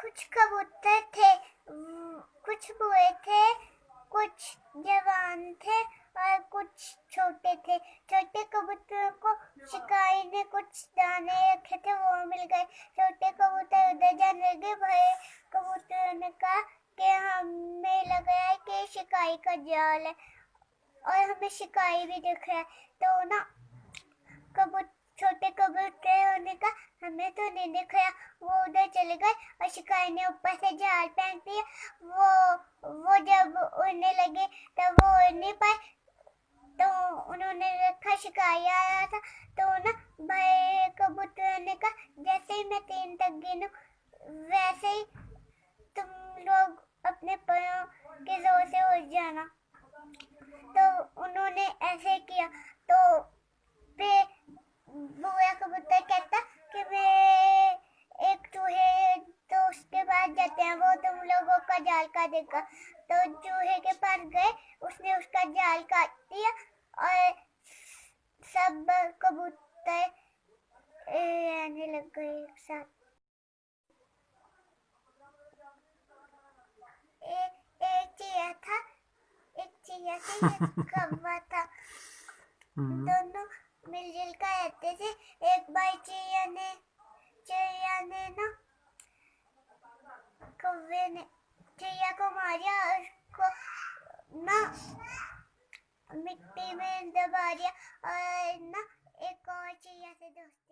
कुछ कबूतर थे, कुछ बूढ़े थे, कुछ जवान थे और कुछ छोटे थे। छोटे कबूतरों को शिकारी ने कुछ दाने रखे थे, वो मिल गए। छोटे कबूतर उधर जाने लगे। बड़े कबूतरों ने कहा कि हमें लग रहा है कि शिकारी का जाल है और हमें शिकारी भी दिख रहा है। तो ना छोटे कबूतर ने कहा हमें तो नहीं दिख रहा। वो उधर चले गए और शिकारी ने ऊपर से जाल फेंक दिया। वो जब उड़ने लगे तब वो उड़ नहीं पाए, तो उन्होंने देखा शिकारी आ रहा था। तो ना भाई कबूतर ने कहा जैसे ही मैं 3 तक गिनूं वैसे ही तुम लोग अपने पैरों के जोर से उड़ जाना। तो उन्होंने ऐसे किया। तो फिर बुआ कबूतर कहता कि मैं एक चूहे तो उसके पास जाते हैं, वो तुम लोगों का जाल काट देगा। तो चूहे के पास गए, उसने उसका जाल काट दिया और सब कबूतर रहने लग गए एक साथ। एक चिड़िया से एक कौवा था। दोनों मिलजुल कर रहते थे। एक बार चिड़िया ने ना कौवे ने चिड़िया को मारा और उसको ना मिट्टी में दबा दिया और ना एक और चिड़िया से दोस्ती